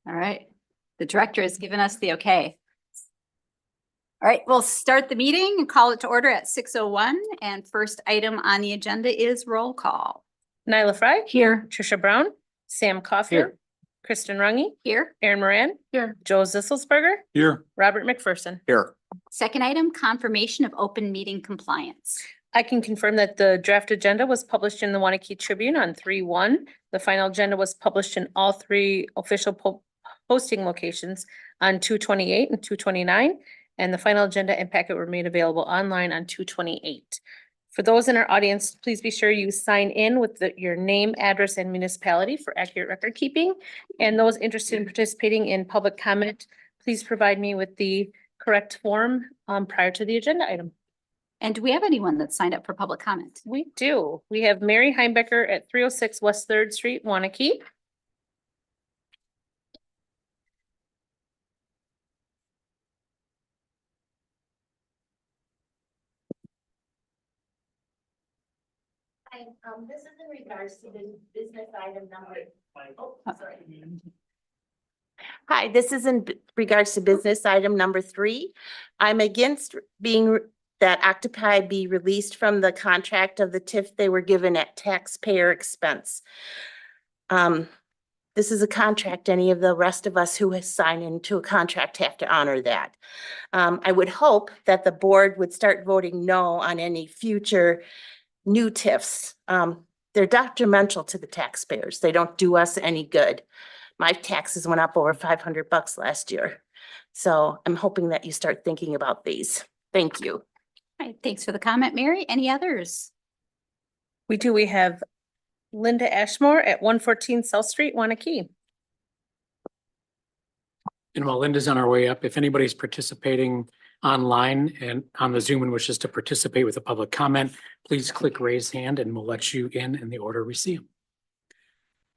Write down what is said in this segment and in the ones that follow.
All right. The director has given us the okay. All right, we'll start the meeting and call it to order at 6:01. And first item on the agenda is roll call. Nyla Fry. Here. Trisha Brown. Sam Coughlin. Here. Kristen Runge. Here. Aaron Moran. Here. Joe Zisselsberger. Here. Robert McPherson. Here. Second item, confirmation of open meeting compliance. I can confirm that the draft agenda was published in the Waunakee Tribune on 3/1. The final agenda was published in all three official posting locations on 2/28 and 2/29. And the final agenda and packet were made available online on 2/28. For those in our audience, please be sure you sign in with your name, address, and municipality for accurate record keeping. And those interested in participating in public comment, please provide me with the correct form prior to the agenda item. And do we have anyone that signed up for public comment? We do. We have Mary Heimbecker at 306 West 3rd Street, Waunakee. Hi, this is in regards to the business item number. Oh, sorry. Hi, this is in regards to business item number 3. I'm against that Octopi be released from the contract of the TIF they were given at taxpayer expense. This is a contract any of the rest of us who has signed into a contract have to honor that. I would hope that the board would start voting no on any future new TIFs. They're detrimental to the taxpayers. They don't do us any good. My taxes went up over $500 last year. So I'm hoping that you start thinking about these. Thank you. All right, thanks for the comment, Mary. Any others? We do. We have Linda Ashmore at 114 South Street, Waunakee. And while Linda's on our way up, if anybody's participating online and on the Zoom and wishes to participate with a public comment, please click raise hand and we'll let you in the order we see them.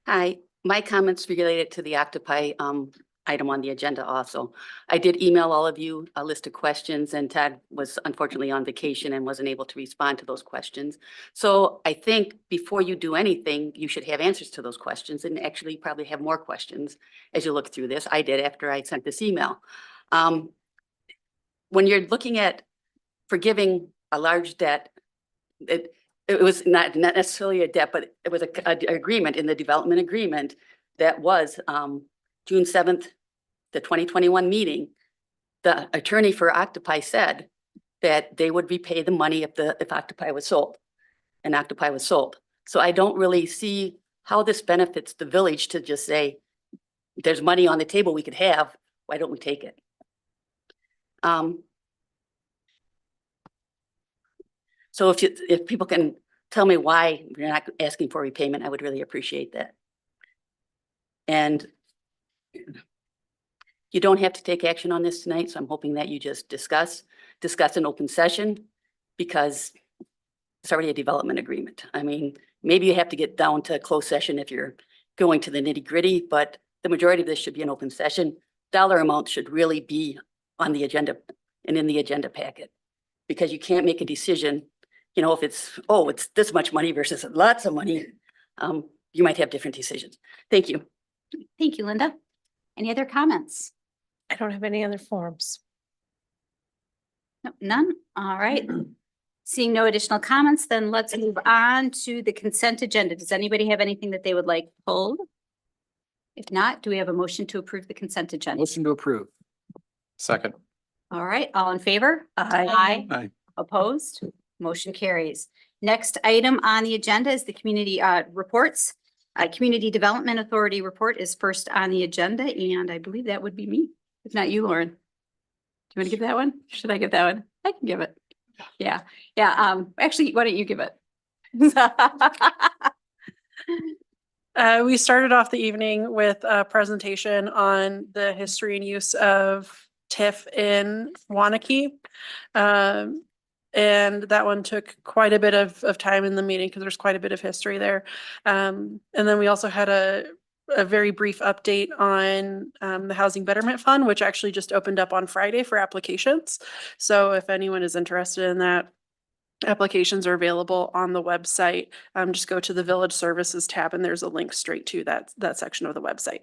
Hi, my comments related to the Octopi item on the agenda also. I did email all of you a list of questions and Ted was unfortunately on vacation and wasn't able to respond to those questions. So I think before you do anything, you should have answers to those questions and actually probably have more questions as you look through this. I did after I sent this email. When you're looking at forgiving a large debt, it was not necessarily a debt, but it was an agreement in the development agreement that was June 7th, the 2021 meeting. The attorney for Octopi said that they would repay the money if Octopi was sold, and Octopi was sold. So I don't really see how this benefits the village to just say, there's money on the table we could have, why don't we take it? So if people can tell me why you're not asking for repayment, I would really appreciate that. And you don't have to take action on this tonight, so I'm hoping that you just discuss in open session because it's already a development agreement. I mean, maybe you have to get down to closed session if you're going to the nitty-gritty, but the majority of this should be an open session. Dollar amount should really be on the agenda and in the agenda packet because you can't make a decision, you know, if it's, oh, it's this much money versus lots of money, you might have different decisions. Thank you. Thank you, Linda. Any other comments? I don't have any other forms. No, none? All right. Seeing no additional comments, then let's move on to the consent agenda. Does anybody have anything that they would like pulled? If not, do we have a motion to approve the consent agenda? Motion to approve. Second. All right, all in favor? Aye. Aye. Opposed? Motion carries. Next item on the agenda is the community reports. Community Development Authority report is first on the agenda, and I believe that would be me. If not you, Lauren. Do you want to give that one? Should I give that one? I can give it. Yeah. Yeah. Actually, why don't you give it? We started off the evening with a presentation on the history and use of TIF in Waunakee. And that one took quite a bit of time in the meeting because there's quite a bit of history there. And then we also had a very brief update on the Housing Betterment Fund, which actually just opened up on Friday for applications. So if anyone is interested in that, applications are available on the website. Just go to the Village Services tab and there's a link straight to that section of the website.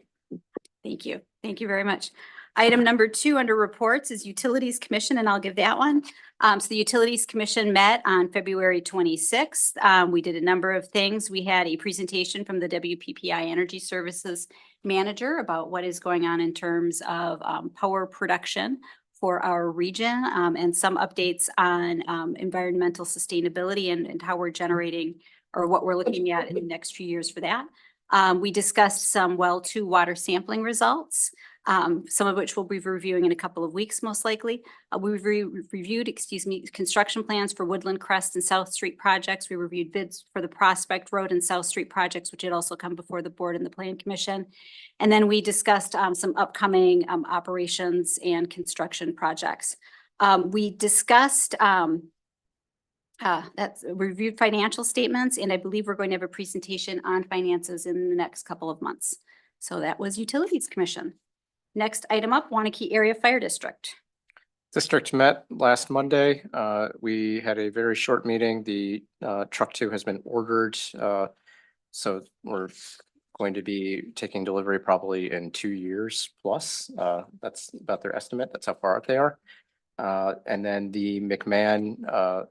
Thank you. Thank you very much. Item number 2 under reports is Utilities Commission, and I'll give that one. So the Utilities Commission met on February 26th. We did a number of things. We had a presentation from the WPPI Energy Services Manager about what is going on in terms of power production for our region, and some updates on environmental sustainability and how we're generating or what we're looking at in the next few years for that. We discussed some well 2 water sampling results, some of which we'll be reviewing in a couple of weeks, most likely. We've reviewed, construction plans for Woodland Crest and South Street projects. We reviewed bids for the Prospect Road and South Street projects, which had also come before the board and the Plan Commission. And then we discussed some upcoming operations and construction projects. We discussed that's reviewed financial statements, and I believe we're going to have a presentation on finances in the next couple of months. So that was Utilities Commission. Next item up, Waunakee Area Fire District. District met last Monday. We had a very short meeting. The truck 2 has been ordered. So we're going to be taking delivery probably in 2 years plus. That's about their estimate. That's how far out they are. And then the McMahon,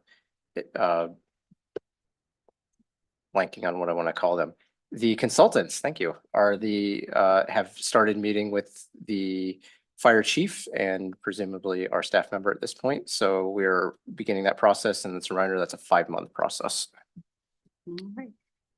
blanking on what I want to call them. The consultants, thank you, are have started meeting with the fire chief and presumably our staff member at this point. So we're beginning that process, and it's a reminder that's a 5-month process. All right.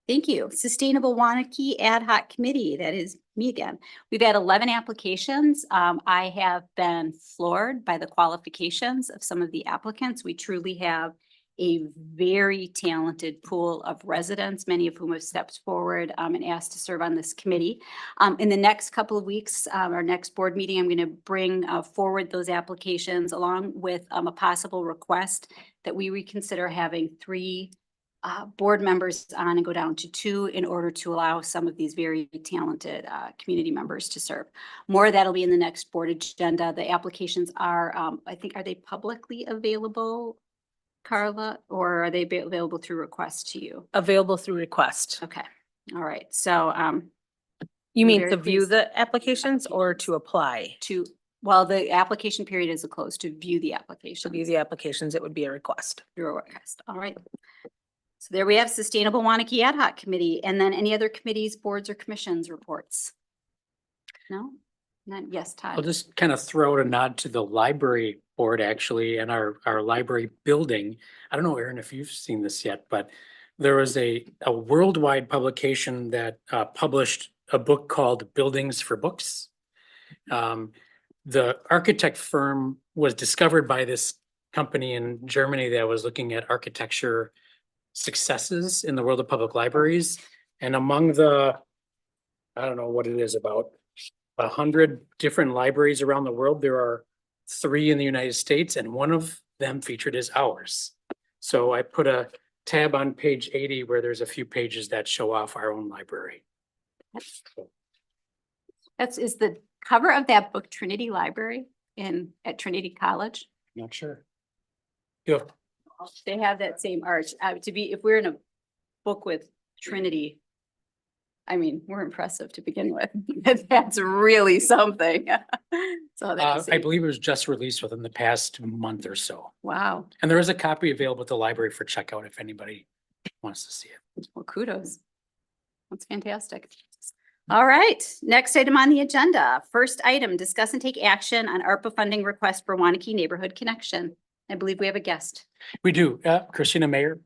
Thank you. Sustainable Waunakee Ad Hoc Committee, that is me again. We've had 11 applications. I have been floored by the qualifications of some of the applicants. We truly have a very talented pool of residents, many of whom have stepped forward and asked to serve on this committee. In the next couple of weeks, our next board meeting, I'm going to bring forward those applications along with a possible request that we reconsider having 3 board members on and go down to 2 in order to allow some of these very talented community members to serve. More of that'll be in the next board agenda. The applications are, I think, are they publicly available, Carla, or are they available through request to you? Available through request. Okay, all right, so You mean very to view pleased. the applications or to apply? well, the application period is closed to view the To application. view the applications, it would be a request. Through a request, all right. So there we have Sustainable Waunakee Ad Hoc Committee, and then any other committees, boards, or commissions reports? No? Not, yes, I'll Todd. just kind of throw out a nod to the library board actually, and our library building. I don't know, Aaron, if you've seen this yet, but there was a worldwide publication that published a book called Buildings for Books. The architect firm was discovered by this company in Germany that was looking at architecture successes in the world of public libraries. And among the, I don't know what it is, about 100 different libraries around the world, there are 3 in the United States, and one of them featured is ours. So I put a tab on page 80 where there's a few pages that show off our own library. Is the cover of that book Trinity Library at Trinity College? Not sure. Yeah, They have that same arch. If we're in a book with Trinity, I mean, we're impressive to begin with. That's really something. So that's, I believe it was just released within the past month or so. wow. And there is a copy available at the library for checkout if anybody wants to see it. Well, kudos. That's fantastic. All right, next item on the agenda. First item, discuss and take action on ARPA funding request for Waunakee Neighborhood Connection. I believe we have a guest. We do, Christina Mayer.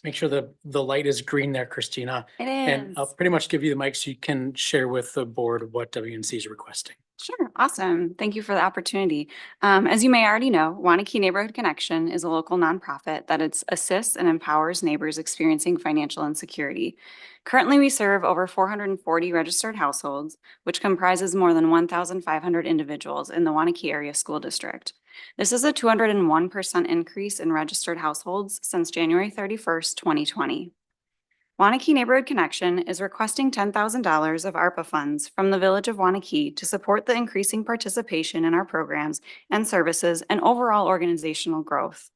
Make sure the light is green there, Christina. It And I'll pretty much give you the mic so you can share with the board what WNC is requesting. Sure, awesome. Thank you for the opportunity. As you may already know, Waunakee Neighborhood Connection is a local nonprofit that assists and empowers neighbors experiencing financial insecurity. Currently, we serve over 440 registered households, which comprises more than 1,500 individuals in the Waunakee Area School District. This is a 201% increase in registered households since January 31st, 2020. Waunakee Neighborhood Connection is requesting $10,000 of ARPA funds from the Village of Waunakee to support the increasing participation in our programs and services and overall organizational growth.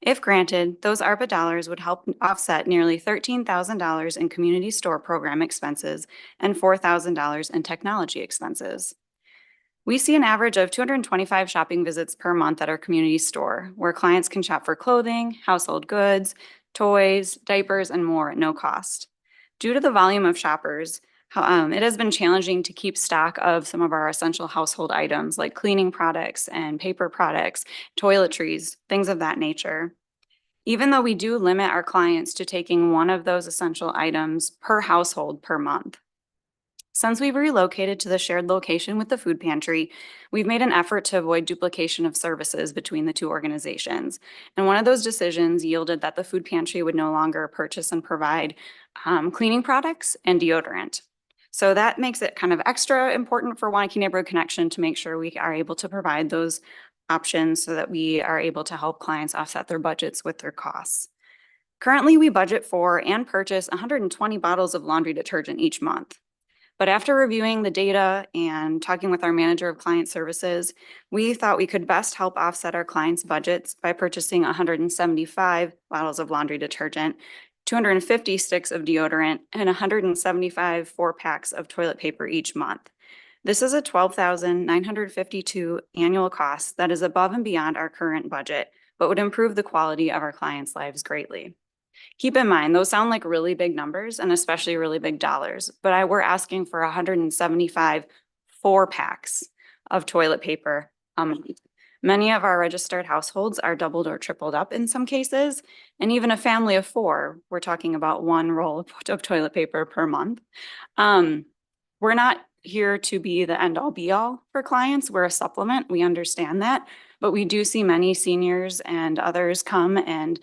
If granted, those ARPA dollars would help offset nearly $13,000 in community store program expenses and $4,000 in technology expenses. We see an average of 225 shopping visits per month at our community store, where clients can shop for clothing, household goods, toys, diapers, and more at no cost. Due to the volume of shoppers, it has been challenging to keep stock of some of our essential household items like cleaning products and paper products, toiletries, things of that nature. Even though we do limit our clients to taking one of those essential items per household per month. Since we've relocated to the shared location with the food pantry, we've made an effort to avoid duplication of services between the two organizations. And one of those decisions yielded that the food pantry would no longer purchase and provide cleaning products and deodorant. So that makes it kind of extra important for Waunakee Neighborhood Connection to make sure we are able to provide those options so that we are able to help clients offset their budgets with their costs. Currently, we budget for and purchase 120 bottles of laundry detergent each month. But after reviewing the data and talking with our manager of client services, we thought we could best help offset our clients' budgets by purchasing 175 bottles of laundry detergent, 250 sticks of deodorant, and 175 4-packs of toilet paper each month. This is a $12,952 annual cost that is above and beyond our current budget, but would improve the quality of our clients' lives greatly. Keep in mind, those sound like really big numbers and especially really big dollars, but we're asking for 175 4-packs of toilet paper a month. Many of our registered households are doubled or tripled up in some cases, and even a family of 4, we're talking about 1 roll of toilet paper per month. We're not here to be the end-all be-all for clients. We're a supplement. We understand that, but we do see many seniors and others come and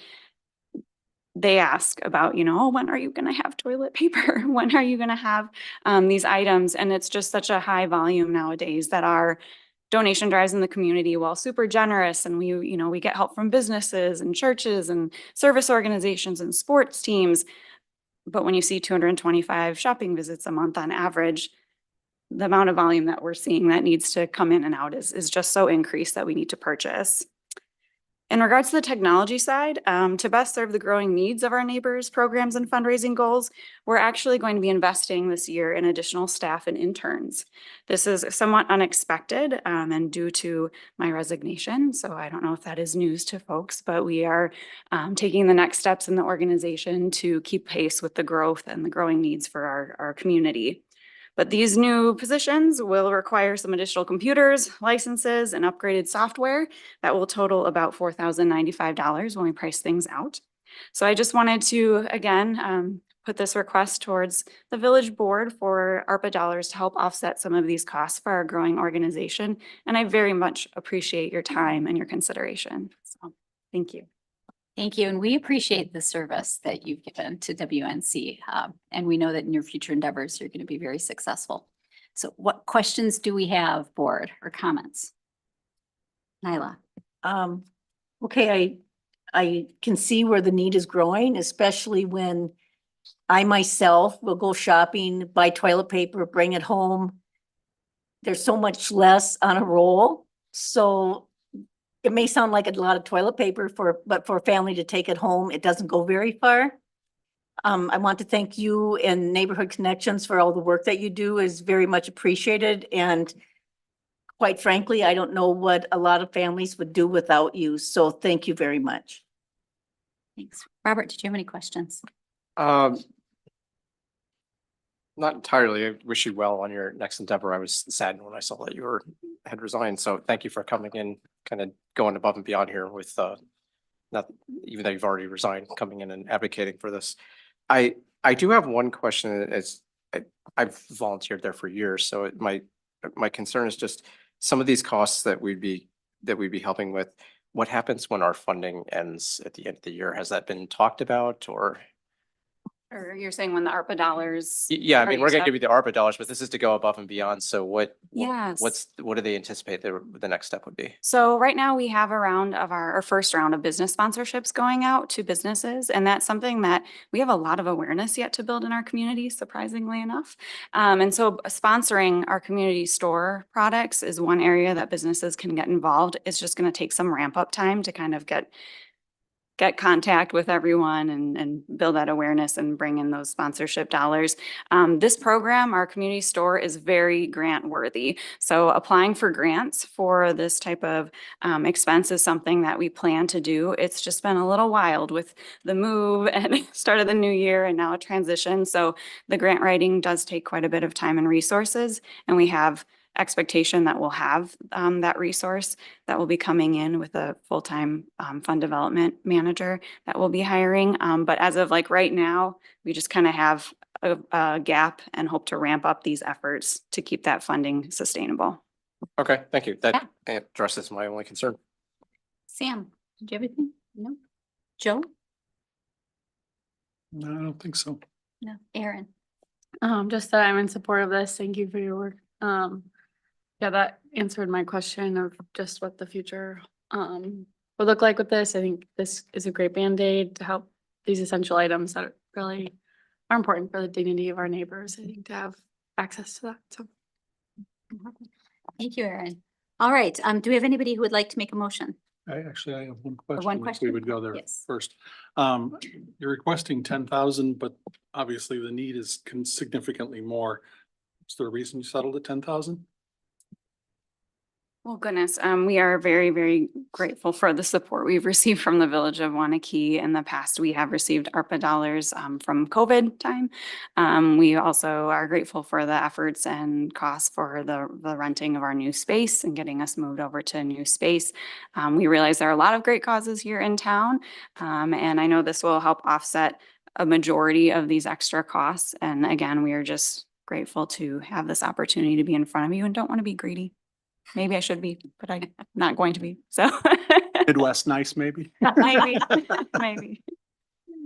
they ask about, oh, when are you going to have toilet paper? When are you going to have these items? And it's just such a high volume nowadays that our donation drives in the community, while super generous, and we get help from businesses and churches and service organizations and sports teams. But when you see 225 shopping visits a month on average, the amount of volume that we're seeing that needs to come in and out is just so increased that we need to purchase. In regards to the technology side, to best serve the growing needs of our neighbors, programs, and fundraising goals, we're actually going to be investing this year in additional staff and interns. This is somewhat unexpected and due to my resignation, so I don't know if that is news to folks, but we are taking the next steps in the organization to keep pace with the growth and the growing needs for our community. But these new positions will require some additional computers, licenses, and upgraded software that will total about $4,095 when we price things out. So I just wanted to, again, put this request towards the village board for ARPA dollars to help offset some of these costs for our growing organization. And I very much appreciate your time and your consideration. So thank you. Thank you. And we appreciate the service that you've given to WNC. And we know that in your future endeavors, you're going to be very successful. So what questions do we have, board, or comments? Nyla. Okay, I can see where the need is growing, especially when I myself will go shopping, buy toilet paper, bring it home. There's so much less on a roll. So it may sound like a lot of toilet paper but for a family to take it home, it doesn't go very far. I want to thank you and Neighborhood Connections for all the work that you do is very much appreciated. And quite frankly, I don't know what a lot of families would do without you. So thank you very much. Thanks. Robert, did you have any questions? Not entirely. I wish you well on your next endeavor. I was saddened when I saw that you had resigned. So thank you for coming in, kind of going above and beyond here with not even though you've already resigned, coming in and advocating for this. I do have one question. I've volunteered there for years, so my concern is just some of these costs that we'd be helping with. What happens when our funding ends at the end of the year? Has that been talked about or? Or you're saying when the ARPA dollars? Yeah, I mean, are we're gonna used give you the ARPA dollars, but this is to go above and beyond. So what Yes. do they anticipate the next step would be? So right now we have a round of our first round of business sponsorships going out to businesses. And that's something that we have a lot of awareness yet to build in our community, surprisingly enough. And so sponsoring our community store products is one area that businesses can get involved. It's just going to take some ramp up time to kind of get get contact with everyone and build that awareness and bring in those sponsorship dollars. This program, our community store, is very grant worthy. So applying for grants for this type of expense is something that we plan to do. It's just been a little wild with the move and start of the new year and now a transition. So the grant writing does take quite a bit of time and resources, and we have expectation that we'll have that resource that will be coming in with a full-time fund development manager that we'll be hiring. But as of like right now, we just kind of have a gap and hope to ramp up these efforts to keep that funding sustainable. Okay, thank you. That addresses my only concern. Sam, did you have anything? No? Joe? No, I don't think so. No. Aaron? Just that I'm in support of this. Thank you for your work. Yeah, that answered my question of just what the future would look like with this. I think this is a great Band-Aid to help these essential items that really are important for the dignity of our neighbors. I think to have access to that. So Thank you, Aaron. All right, do we have anybody who would like to make a motion? I have one One question. If question? we would go there Yes. first. You're requesting 10,000, but obviously the need is significantly more. Is there a reason you settled at 10,000? Well, goodness, we are very, very grateful for the support we've received from the Village of Waunakee. In the past, we have received ARPA dollars from COVID time. We also are grateful for the efforts and costs for the renting of our new space and getting us moved over to a new space. We realize there are a lot of great causes here in town, and I know this will help offset a majority of these extra costs. And again, we are just grateful to have this opportunity to be in front of you and don't want to be greedy. Maybe I should be, but I'm not going to be, so. Midwest nice, maybe? Maybe, maybe.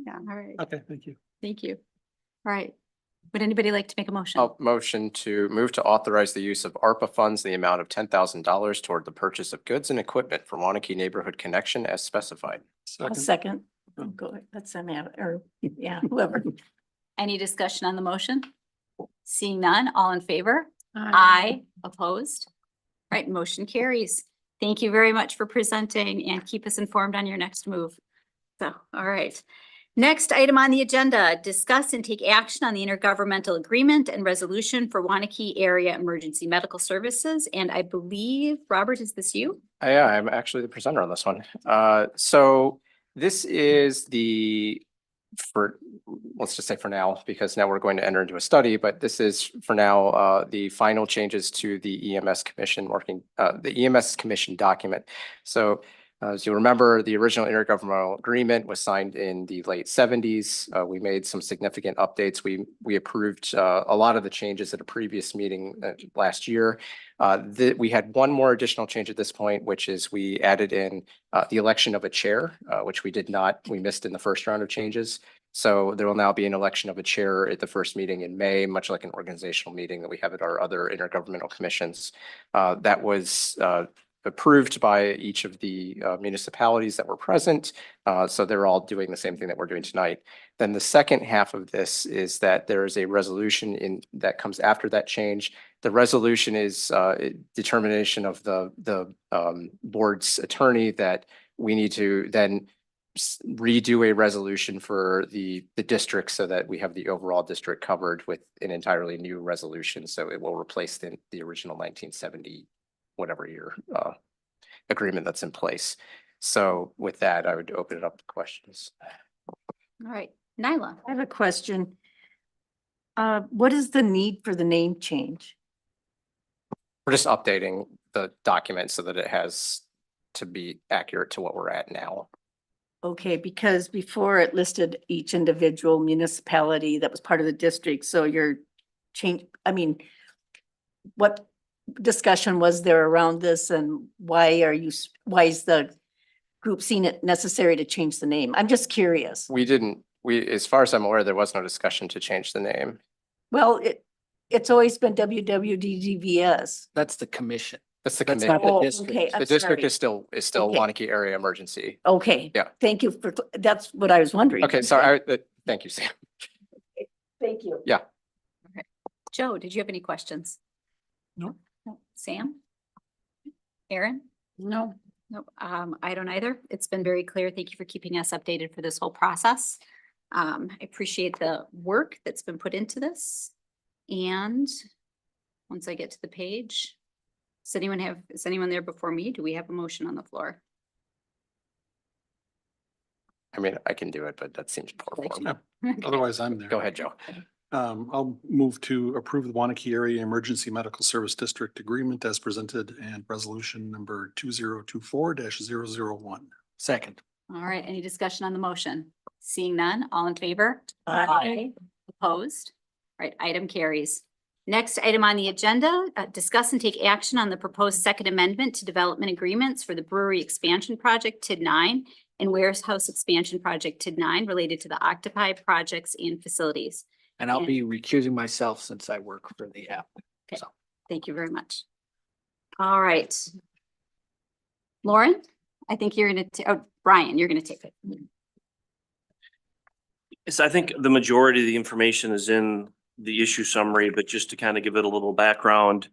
Yeah, All right, Okay, thank you. thank you. All right, would anybody like to make a motion? I'll motion to move to authorize the use of ARPA funds in the amount of $10,000 toward the purchase of goods and equipment for Waunakee Neighborhood Connection as specified. I'll Second. second. Oh, go ahead. That's a matter, or, yeah, whoever. Any discussion on the motion? Seeing none, all in favor? Aye. Opposed? All right, motion carries. Thank you very much for presenting and keep us informed on your next move. So, all right. Next item on the agenda, discuss and take action on the intergovernmental agreement and resolution for Waunakee Area Emergency Medical Services. And I believe, Robert, is this you? Yeah, I'm actually the presenter on this one. So this is let's just say for now, because now we're going to enter into a study, but this is for now, the final changes to the EMS commission the EMS commission document. So as you remember, the original intergovernmental agreement was signed in the late 70s. We made some significant updates. We approved a lot of the changes at a previous meeting last year. We had one more additional change at this point, which is we added in the election of a chair, which we missed in the first round of changes. So there will now be an election of a chair at the first meeting in May, much like an organizational meeting that we have at our other intergovernmental commissions. That was approved by each of the municipalities that were present. So they're all doing the same thing that we're doing tonight. Then the second half of this is that there is a resolution that comes after that change. The resolution is determination of the board's attorney that we need to then redo a resolution for the district so that we have the overall district covered with an entirely new resolution. So it will replace the original 1970 whatever year agreement that's in place. So with that, I would open it up to questions. All right, Nyla. I have a question. What is the need for the name change? We're just updating the document so that it has to be accurate to what we're at now. Okay, because before it listed each individual municipality that was part of the district, so you're what discussion was there around this and why is the group seeing it necessary to change the name? I'm just curious. As far as I'm aware, there was no discussion to change the name. Well, it's always been WWDDVS. That's the commission. That's the That's committee. not the Oh, district. okay, I'm The district sorry. is still Okay. Waunakee Area Emergency. Okay. Yeah. Thank you for, that's what I was wondering. Okay, sorry. Thank you, Sam. Thank you. Joe, did you have any questions? No. No. Sam? Aaron? no, Nope, I don't either. It's been very clear. Thank you for keeping us updated for this whole process. I appreciate the work that's been put into this. And once I get to the page, is anyone there before me? Do we have a motion on the floor? I mean, I can do it, but that seems poor form. Otherwise, I'm there. Go ahead, Joe. I'll move to approve the Waunakee Area Emergency Medical Service District Agreement as presented and resolution number 2024-001. Second. All right, any discussion on the motion? Seeing none, all in favor? Aye. Opposed? All right, item carries. Next item on the agenda, discuss and take action on the proposed second amendment to development agreements for the brewery expansion project TID 9 and warehouse expansion project TID 9 related to the Octopi projects and facilities. And I'll be recusing myself since I work for the app. Okay. So. Thank you very much. All right. Lauren, I think you're gonna, Brian, you're gonna take it. Yes, I think the majority of the information is in the issue summary, but just to kind of give it a little background.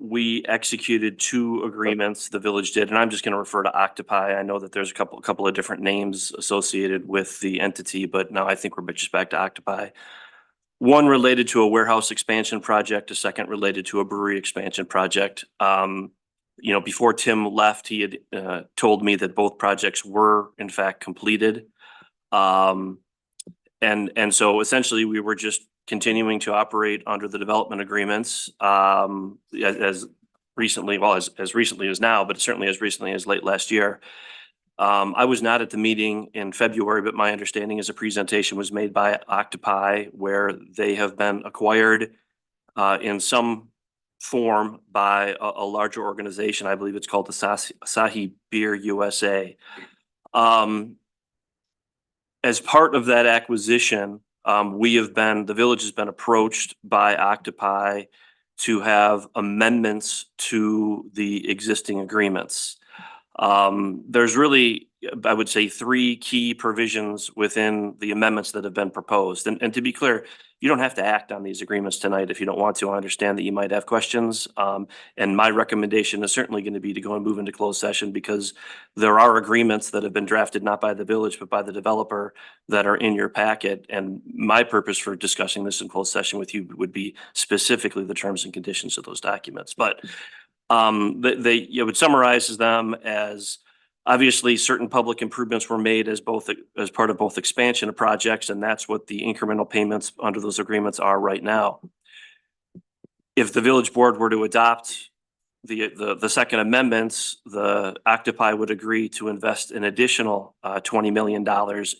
We executed 2 agreements, the village did, and I'm just going to refer to Octopi. I know that there's a couple of different names associated with the entity, but now I think we're just back to Octopi. One related to a warehouse expansion project, a second related to a brewery expansion project. Before Tim left, he had told me that both projects were in fact completed. And so essentially we were just continuing to operate under the development agreements as recently as now, but certainly as recently as late last year. I was not at the meeting in February, but my understanding is a presentation was made by Octopi where they have been acquired in some form by a larger organization. I believe it's called the Asahi Beer USA. As part of that acquisition, the village has been approached by Octopi to have amendments to the existing agreements. There's really, I would say, 3 key provisions within the amendments that have been proposed. And to be clear, you don't have to act on these agreements tonight if you don't want to. I understand that you might have questions. And my recommendation is certainly going to be to go and move into closed session because there are agreements that have been drafted not by the village, but by the developer that are in your packet. And my purpose for discussing this in closed session with you would be specifically the terms and conditions of those documents. But I would summarize them as obviously certain public improvements were made as part of both expansion of projects, and that's what the incremental payments under those agreements are right now. If the village board were to adopt the second amendments, the Octopi would agree to invest an additional $20 million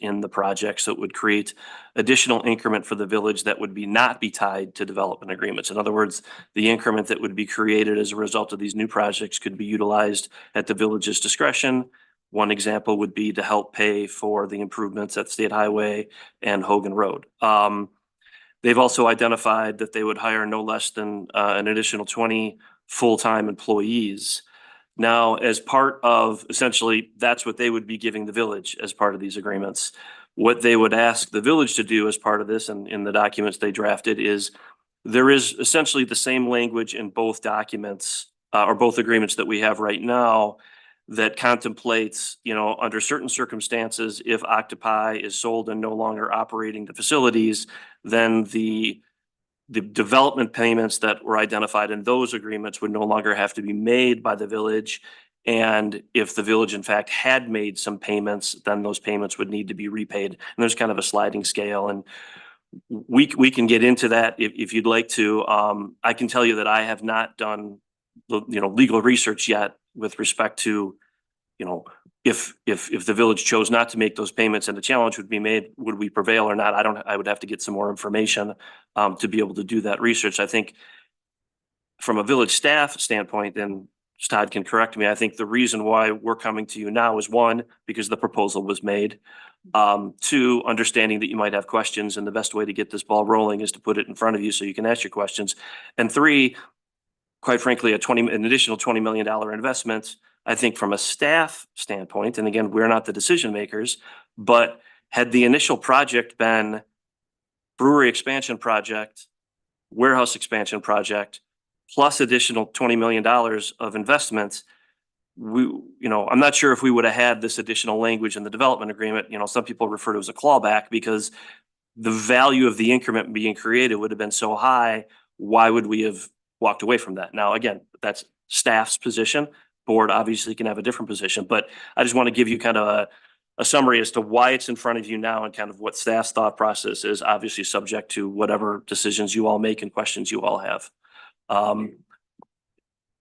in the projects that would create additional increment for the village that would not be tied to development agreements. In other words, the increment that would be created as a result of these new projects could be utilized at the village's discretion. One example would be to help pay for the improvements at State Highway and Hogan Road. They've also identified that they would hire no less than an additional 20 full-time employees. Now, as part of, essentially, that's what they would be giving the village as part of these agreements. What they would ask the village to do as part of this, and in the documents they drafted, is there is essentially the same language in both documents or both agreements that we have right now that contemplates, under certain circumstances, if Octopi is sold and no longer operating the facilities, then the development payments that were identified in those agreements would no longer have to be made by the village. And if the village in fact had made some payments, then those payments would need to be repaid. And there's kind of a sliding scale. And we can get into that if you'd like to. I can tell you that I have not done legal research yet with respect to, if the village chose not to make those payments and the challenge would be made, would we prevail or not? I would have to get some more information to be able to do that research. I think from a village staff standpoint, and Todd can correct me, I think the reason why we're coming to you now is 1, because the proposal was made. 2, understanding that you might have questions, and the best way to get this ball rolling is to put it in front of you so you can ask your questions. And 3, quite frankly, an additional $20 million investment. I think from a staff standpoint, and again, we're not the decision makers, but had the initial project been brewery expansion project, warehouse expansion project, plus additional $20 million of investments, I'm not sure if we would have had this additional language in the development agreement. Some people refer to it as a clawback because the value of the increment being created would have been so high. Why would we have walked away from that? Now, again, that's staff's position. Board obviously can have a different position, but I just want to give you kind of a summary as to why it's in front of you now and kind of what staff's thought process is, obviously subject to whatever decisions you all make and questions you all have.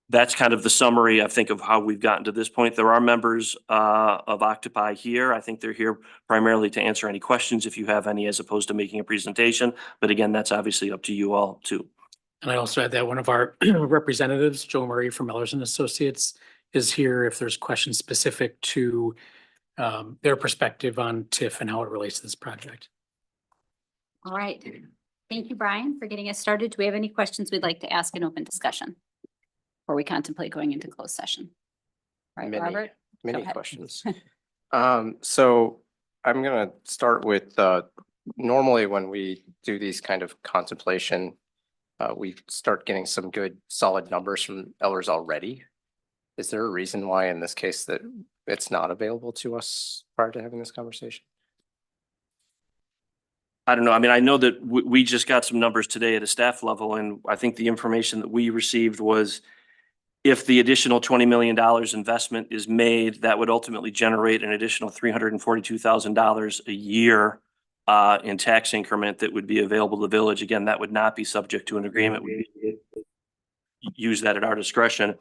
That's kind of the summary, I think, of how we've gotten to this point. There are members of Octopi here. I think they're here primarily to answer any questions if you have any, as opposed to making a presentation. But again, that's obviously up to you all too. And I also had that one of our representatives, Joe Murray from Ellers and Associates, is here if there's questions specific to their perspective on TIF and how it relates to this project. All right. Thank you, Brian, for getting us started. Do we have any questions we'd like to ask in open discussion? Or we contemplate going into closed session? Right, Robert? Many ahead. questions. So I'm gonna start with, normally when we do these kind of contemplation, we start getting some good solid numbers from Ellers already. Is there a reason why in this case that it's not available to us prior to having this conversation? I don't know. I mean, I know that we just got some numbers today at a staff level, and I think the information that we received was if the additional $20 million investment is made, that would ultimately generate an additional $342,000 a year in tax increment that would be available to the village. Again, that would not be subject to an agreement. We use that at our discretion.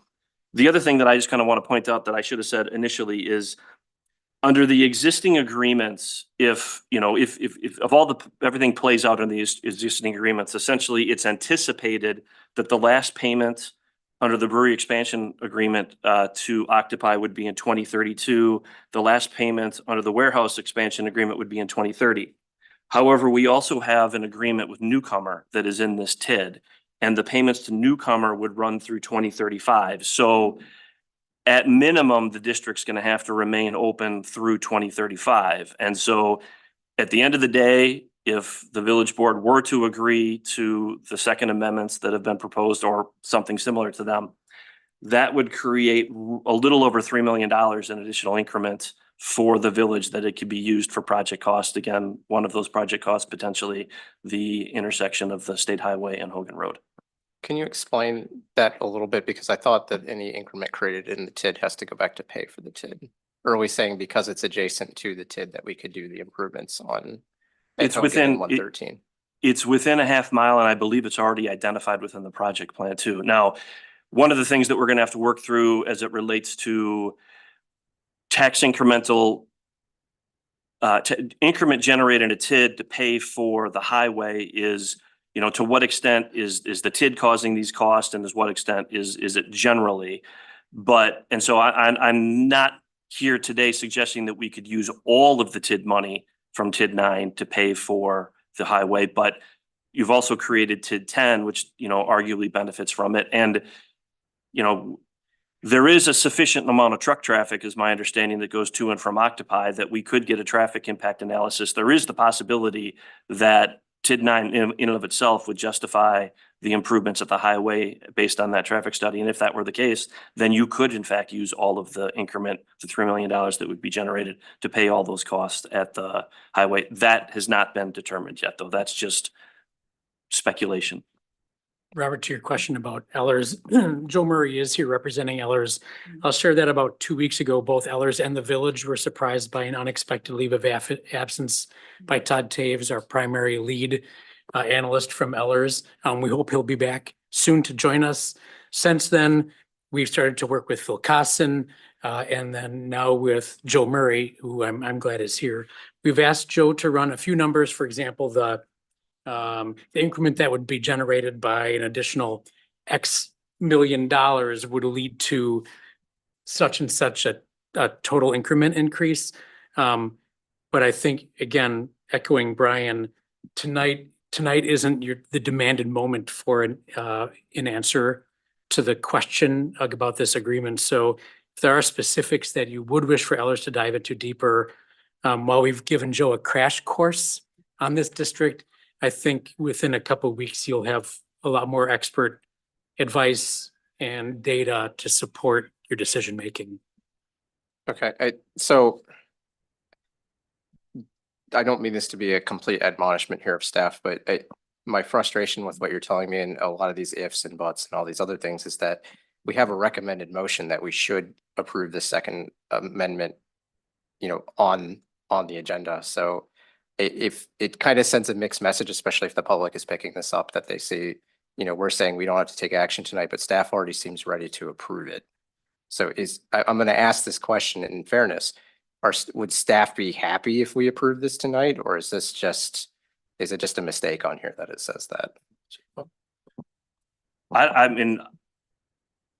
The other thing that I just kind of want to point out that I should have said initially is under the existing agreements, if everything plays out in the existing agreements, essentially it's anticipated that the last payment under the brewery expansion agreement to Octopi would be in 2032. The last payment under the warehouse expansion agreement would be in 2030. However, we also have an agreement with Newcomer that is in this TID, and the payments to Newcomer would run through 2035. So at minimum, the district's going to have to remain open through 2035. And so at the end of the day, if the village board were to agree to the second amendments that have been proposed or something similar to them, that would create a little over $3 million in additional increments for the village that it could be used for project cost. Again, one of those project costs, potentially the intersection of the State Highway and Hogan Road. Can you explain that a little bit? Because I thought that any increment created in the TID has to go back to pay for the TID. Or are we saying because it's adjacent to the TID that we could do the improvements on? It's within 113. It's within a half mile, and I believe it's already identified within the project plan too. Now, one of the things that we're going to have to work through as it relates to tax incremental increment generated in a TID to pay for the highway is, to what extent is the TID causing these costs, and to what extent is it generally? And so I'm not here today suggesting that we could use all of the TID money from TID 9 to pay for the highway, but you've also created TID 10, which, arguably benefits from it. And, there is a sufficient amount of truck traffic, is my understanding, that goes to and from Octopi that we could get a traffic impact analysis. There is the possibility that TID 9 in and of itself would justify the improvements at the highway based on that traffic study. And if that were the case, then you could in fact use all of the increment, the $3 million that would be generated to pay all those costs at the highway. That has not been determined yet, though. That's just speculation. Robert, to your question about Ellers, Joe Murray is here representing Ellers. I'll share that about 2 weeks ago, both Ellers and the village were surprised by an unexpected leave of absence by Todd Taves, our primary lead analyst from Ellers. We hope he'll be back soon to join us. Since then, we've started to work with Phil Cosson and then now with Joe Murray, who I'm glad is here. We've asked Joe to run a few numbers. For example, the increment that would be generated by an additional X million dollars would lead to such and such a total increment increase. But I think, again, echoing Brian, tonight isn't the demanded moment for an answer to the question about this agreement. So if there are specifics that you would wish for Ellers to dive into deeper, while we've given Joe a crash course on this district, I think within a couple of weeks, you'll have a lot more expert advice and data to support your decision making. Okay, so I don't mean this to be a complete admonishment here of staff, but my frustration with what you're telling me and a lot of these ifs and buts and all these other things is that we have a recommended motion that we should approve the second amendment, on the agenda. So if it kind of sends a mixed message, especially if the public is picking this up, that they see, we're saying we don't have to take action tonight, but staff already seems ready to approve it. So I'm going to ask this question in fairness. Would staff be happy if we approve this tonight, or is it just a mistake on here that it says that? I mean,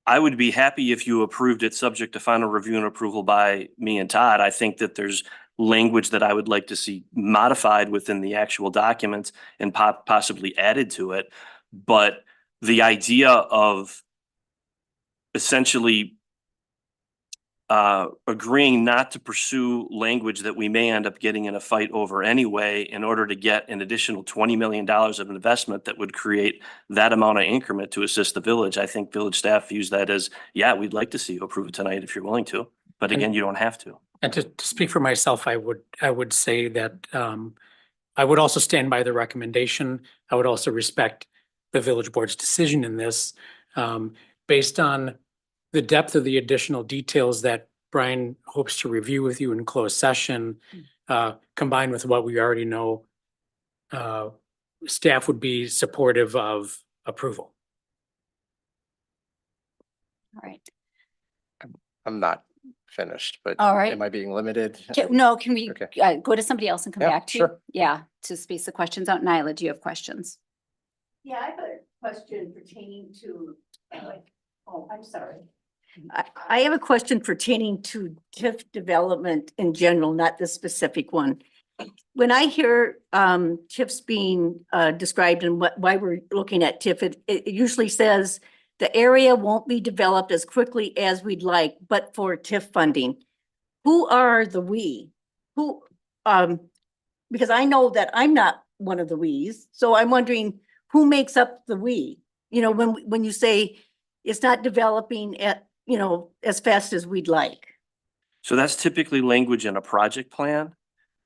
I would be happy if you approved it subject to final review and approval by me and Todd. I think that there's language that I would like to see modified within the actual documents and possibly added to it. But the idea of essentially agreeing not to pursue language that we may end up getting in a fight over anyway, in order to get an additional $20 million of investment that would create that amount of increment to assist the village. I think village staff views that as, yeah, we'd like to see you approve it tonight if you're willing to, but again, you don't have to. And to speak for myself, I would say that I would also stand by the recommendation. I would also respect the village board's decision in this, based on the depth of the additional details that Brian hopes to review with you in closed session, combined with what we already know. Staff would be supportive of approval. All right. I'm not finished, but All right. am I being limited? No, can we Okay. go to somebody else and come Yeah, back to you? sure. Yeah, to space the questions out. Nyla, do you have questions? Yeah, I have a question pertaining to, I'm sorry. I have a question pertaining to TIF development in general, not this specific one. When I hear TIFs being described and why we're looking at TIF, it usually says the area won't be developed as quickly as we'd like, but for TIF funding. Who are the we? Who, because I know that I'm not one of the we's, so I'm wondering who makes up the we? When you say it's not developing at, as fast as we'd like. So that's typically language in a project plan.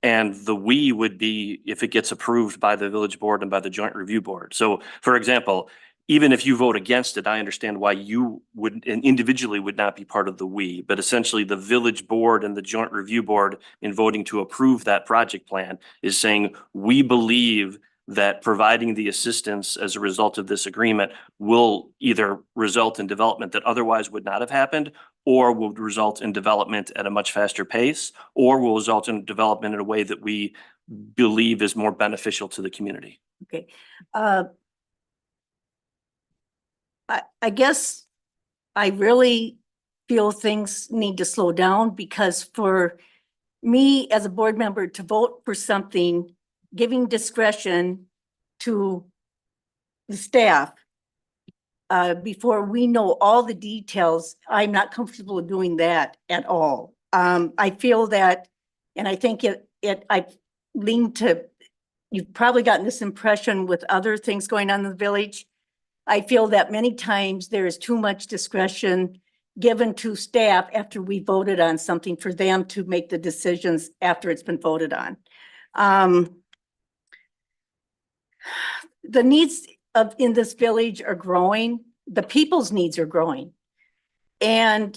And the we would be if it gets approved by the village board and by the joint review board. So for example, even if you vote against it, I understand why you would and individually would not be part of the we, but essentially the village board and the joint review board in voting to approve that project plan is saying, we believe that providing the assistance as a result of this agreement will either result in development that otherwise would not have happened, or will result in development at a much faster pace, or will result in development in a way that we believe is more beneficial to the community. Okay. I guess I really feel things need to slow down, because for me as a board member to vote for something, giving discretion to the staff before we know all the details, I'm not comfortable doing that at all. I feel that, and I think I've leaned to, you've probably gotten this impression with other things going on in the village. I feel that many times there is too much discretion given to staff after we voted on something for them to make the decisions after it's been voted on. The needs in this village are growing. The people's needs are growing. And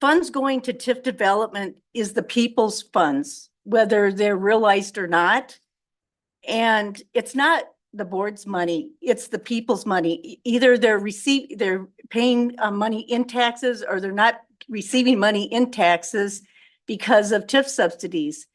funds going to TIF development is the people's funds, whether they're realized or not. And it's not the board's money, it's the people's money. Either they're paying money in taxes, or they're not receiving money in taxes because of TIF subsidies.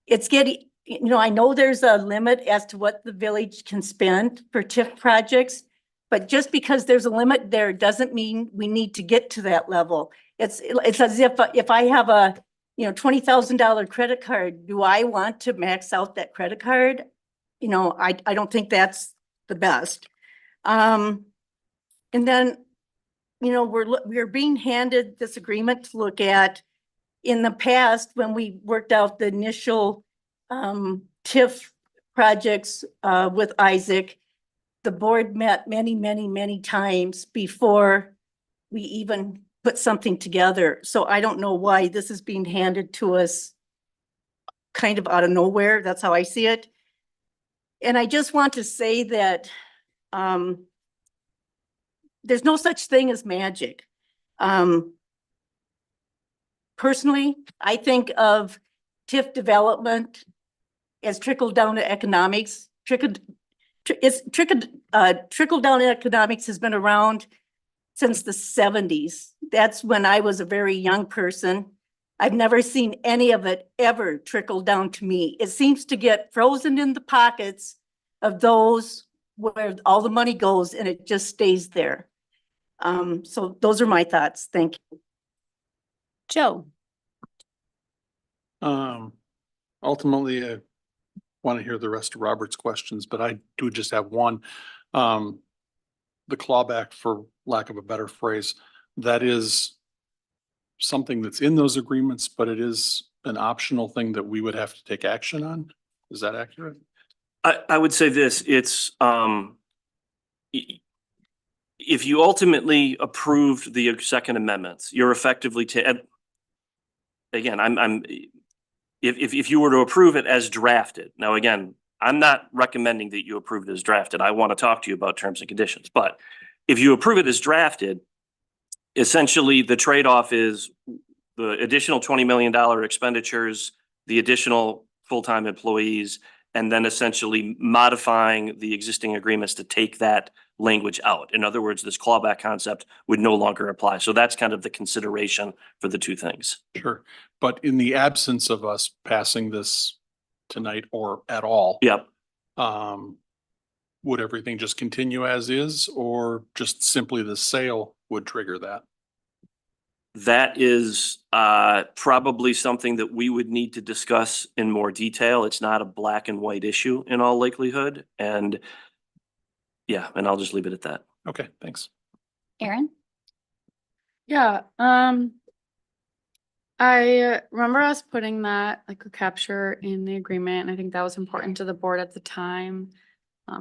It's getting, I know there's a limit as to what the village can spend for TIF projects, but just because there's a limit there doesn't mean we need to get to that level. It's as if I have a $20,000 credit card, do I want to max out that credit card? I don't think that's the best. And then, we're being handed this agreement to look at. In the past, when we worked out the initial TIF projects with Isaac, the board met many, many, many times before we even put something together. So I don't know why this is being handed to us kind of out of nowhere. That's how I see it. And I just want to say that there's no such thing as magic. Personally, I think of TIF development as trickle down to economics. Trickle down economics has been around since the 70s. That's when I was a very young person. I've never seen any of it ever trickle down to me. It seems to get frozen in the pockets of those where all the money goes and it just stays there. So those are my thoughts. Thank you. Joe? Ultimately, I want to hear the rest of Robert's questions, but I do just have one. The clawback, for lack of a better phrase, that is something that's in those agreements, but it is an optional thing that we would have to take action on. Is that accurate? I would say this, it's, if you ultimately approved the second amendments, you're effectively again, if you were to approve it as drafted, now again, I'm not recommending that you approve it as drafted. I want to talk to you about terms and conditions, but if you approve it as drafted, essentially the trade-off is the additional $20 million expenditures, the additional full-time employees, and then essentially modifying the existing agreements to take that language out. In other words, this clawback concept would no longer apply. So that's kind of the consideration for the two things. Sure. But in the absence of us passing this tonight or at all. Yep. Would everything just continue as is, or just simply the sale would trigger that? That is probably something that we would need to discuss in more detail. It's not a black and white issue in all likelihood. And yeah, and I'll just leave it at that. Okay, thanks. Aaron? Yeah, I remember us putting that like a capture in the agreement, and I think that was important to the board at the time.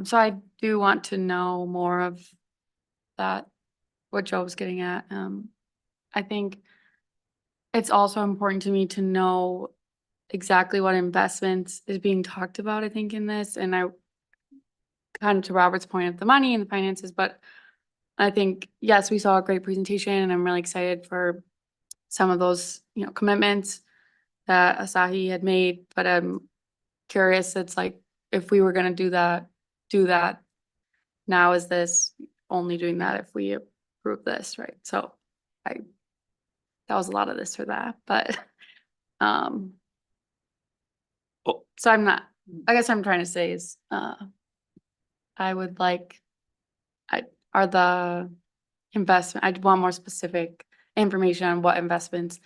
So I do want to know more of that, what Joe was getting at. I think it's also important to me to know exactly what investments is being talked about, I think, in this. And I kind of to Robert's point of the money and the finances, but I think, yes, we saw a great presentation and I'm really excited for some of those, commitments that Asahi had made, but I'm curious, it's like, if we were gonna do that, now is this only doing that if we approve this, right? So that was a lot of this or that, but, Oh. so I guess I'm trying to say is, I would like, are the investment, I'd want more specific information on what investments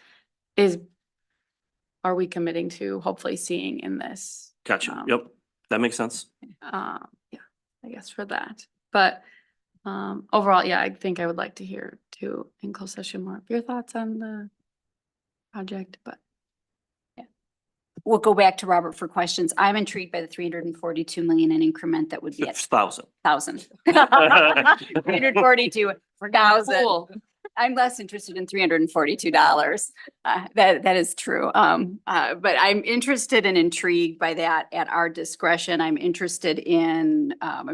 are we committing to hopefully seeing in this? Gotcha. Yep. That makes sense. Yeah, I guess for that, but, overall, yeah, I think I would like to hear too in closed session more of your thoughts on the project, but. We'll go back to Robert for questions. I'm intrigued by the 342 million in increment that would be at 1,000. 342 for thousand. Cool. I'm less interested in $342. That is true. But I'm interested and intrigued by that at our discretion. I'm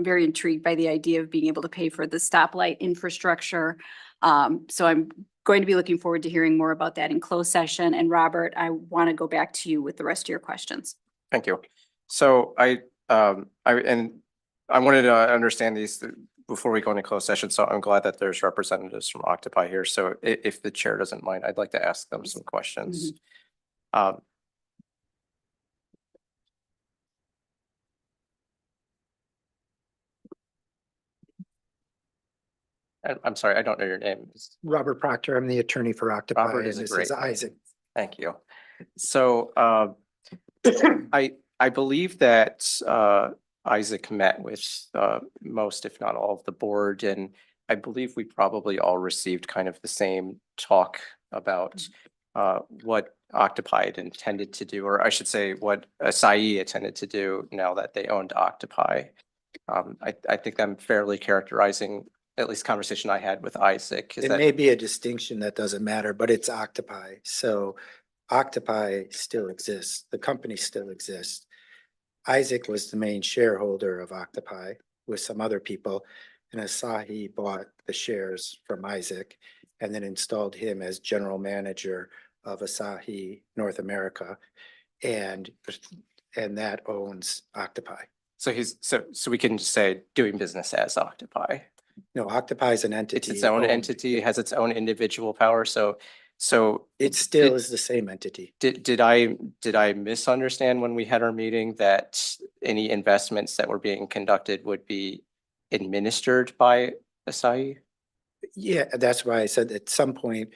very intrigued by the idea of being able to pay for the stoplight infrastructure. So I'm going to be looking forward to hearing more about that in closed session. And Robert, I want to go back to you with the rest of your questions. Thank you. So I wanted to understand these before we go into closed session. So I'm glad that there's representatives from Occupy here. So if the chair doesn't mind, I'd like to ask them some questions. I'm sorry, I don't know your name. Robert Proctor, I'm the attorney for Occupy. Robert is and this great. Isaac. Thank you. So I believe that Isaac met with most, if not all, of the board, and I believe we probably all received kind of the same talk about what Occupy had intended to do, or I should say what Asahi intended to do now that they owned Occupy. I think I'm fairly characterizing at least conversation I had with Isaac, is It that may be a distinction that doesn't matter, but it's Octopi. So Octopi still exists. The company still exists. Isaac was the main shareholder of Octopi with some other people. And Asahi bought the shares from Isaac and then installed him as general manager of Asahi North America. And that owns Octopi. so we can just say doing business as Octopi. No, Octopi is an entity. It's its own owned- entity, it has its own individual power, so It still is the same entity. did I misunderstand when we had our meeting that any investments that were being conducted would be administered by Asahi? Yeah, that's why I said at some point,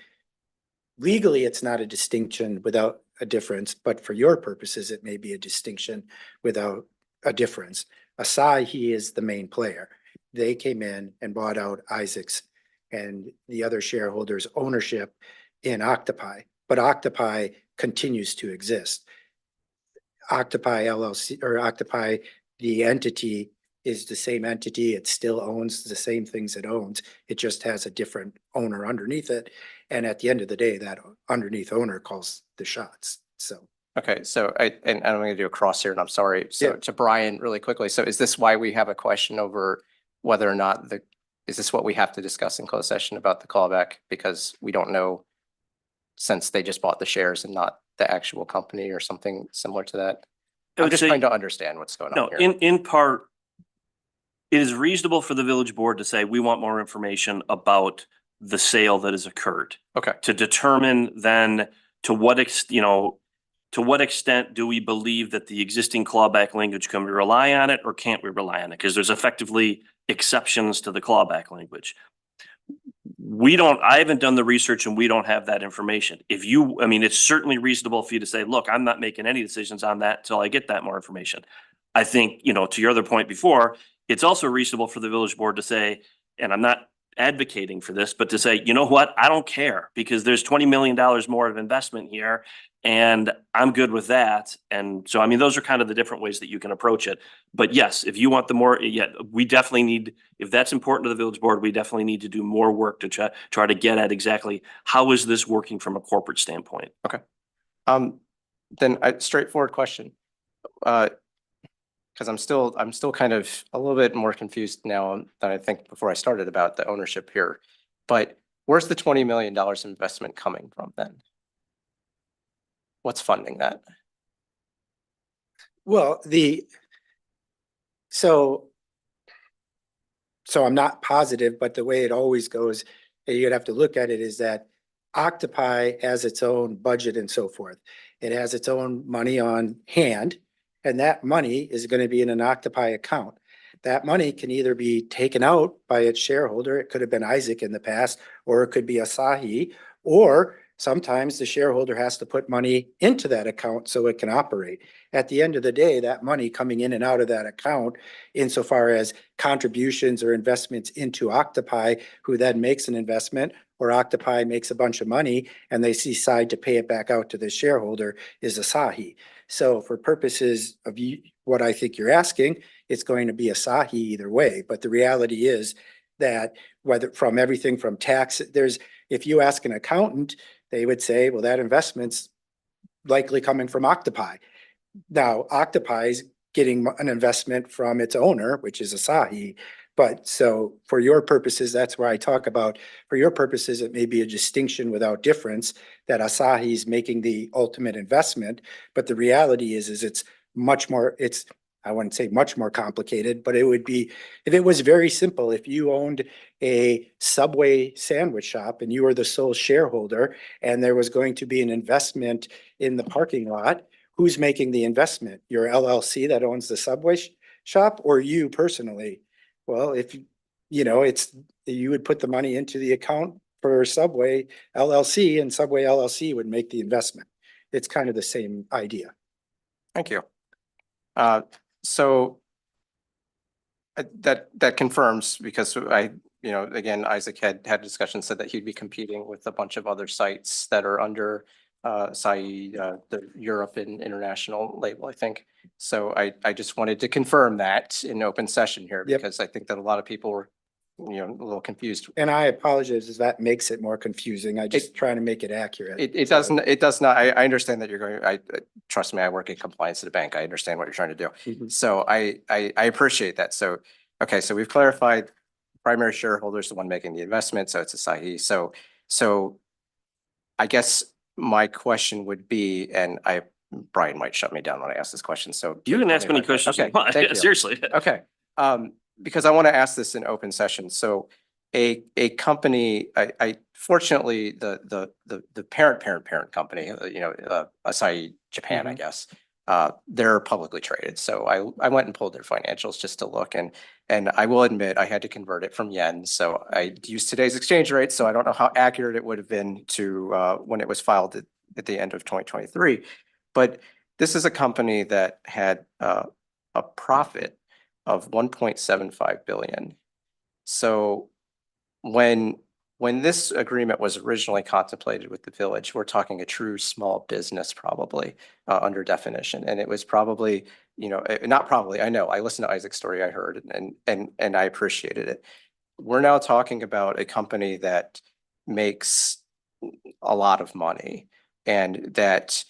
legally, it's not a distinction without a difference, but for your purposes, it may be a distinction without a difference. Asahi is the main player. They came in and bought out Isaac's and the other shareholders' ownership in Octopi, but Octopi continues to exist. Octopi LLC or Octopi, the entity is the same entity. It still owns the same things it owns. It just has a different owner underneath it. And at the end of the day, that underneath owner calls the shots. So. Okay, so and I'm gonna do a cross here and I'm sorry. So Yeah. to Brian, really quickly, so is this why we have a question over whether or not is this what we have to discuss in closed session about the callback? Because we don't know, since they just bought the shares and not the actual company or something similar to that. I I'm would just say- trying to understand what's going No, on here. in part, it is reasonable for the village board to say, we want more information about the sale that has occurred. Okay, To determine then to what to what extent do we believe that the existing clawback language, can we rely on it or can't we rely on it? Because there's effectively exceptions to the clawback language. I haven't done the research and we don't have that information. It's certainly reasonable for you to say, look, I'm not making any decisions on that until I get that more information. I think, to your other point before, it's also reasonable for the village board to say, and I'm not advocating for this, but to say, you know what, I don't care because there's $20 million more of investment here and I'm good with that. And so, those are kind of the different ways that you can approach it. But yes, if you want we definitely need, if that's important to the village board, we definitely need to do more work to try to get at exactly how is this working from a corporate standpoint. then a straightforward question. Because I'm still kind of a little bit more confused now than I think before I started about the ownership here. But where's the $20 million investment coming from then? What's funding that? Well, so I'm not positive, but the way it always goes, and you'd have to look at it, is that Octopi has its own budget and so forth. It has its own money on hand, and that money is going to be in an Octopi account. That money can either be taken out by its shareholder, it could have been Isaac in the past, or it could be Asahi, or sometimes the shareholder has to put money into that account so it can operate. At the end of the day, that money coming in and out of that account, insofar as contributions or investments into Octopi, who then makes an investment, or Octopi makes a bunch of money and they decide to pay it back out to the shareholder, is Asahi. So for purposes of what I think you're asking, it's going to be Asahi either way. But the reality is that whether from everything from tax, if you ask an accountant, they would say, well, that investment's likely coming from Octopi. Now, Octopi is getting an investment from its owner, which is Asahi. But so for your purposes, that's where I talk about, for your purposes, it may be a distinction without difference that Asahi is making the ultimate investment. But the reality is it's much more, I wouldn't say much more complicated, but it would be, if it was very simple, if you owned a Subway sandwich shop and you were the sole shareholder and there was going to be an investment in the parking lot, who's making the investment? Your LLC that owns the Subway shop, or you personally? Well, if you would put the money into the account for Subway LLC and Subway LLC would make the investment. It's kind of the same idea. Thank you. So that confirms, because again, Isaac had discussion, said that he'd be competing with a bunch of other sites that are under the Europe and international label, I think. So I just wanted to confirm that in open session here, Yep. because I think that a lot of people were a little confused. And I apologize if that makes it more confusing. I just trying to make it accurate. It So- doesn't, it does not, I understand that you're going, trust me, I work in compliance at a bank. I understand what you're trying to do. Mhm. So I appreciate that. So, okay, so we've clarified primary shareholder is the one making the investment, so it's Asahi. So I guess my question would be, and Brian might shut me down when I ask this question, so. You can tell ask me any if I can. questions you Okay, want. thank you. Seriously. Okay, because I want to ask this in open session. So a company, I fortunately, the parent company, Asahi Japan, I guess, they're publicly traded. So I went and pulled their financials just to look, and I will admit I had to convert it from yen. So I used today's exchange rate. So I don't know how accurate it would have been to when it was filed at the end of 2023. But this is a company that had a profit of 1.75 billion. So when this agreement was originally contemplated with the village, we're talking a true small business probably under definition. And it was probably, not probably, I know, I listened to Isaac's story, I heard, and I appreciated it. We're now talking about a company that makes a lot of money and that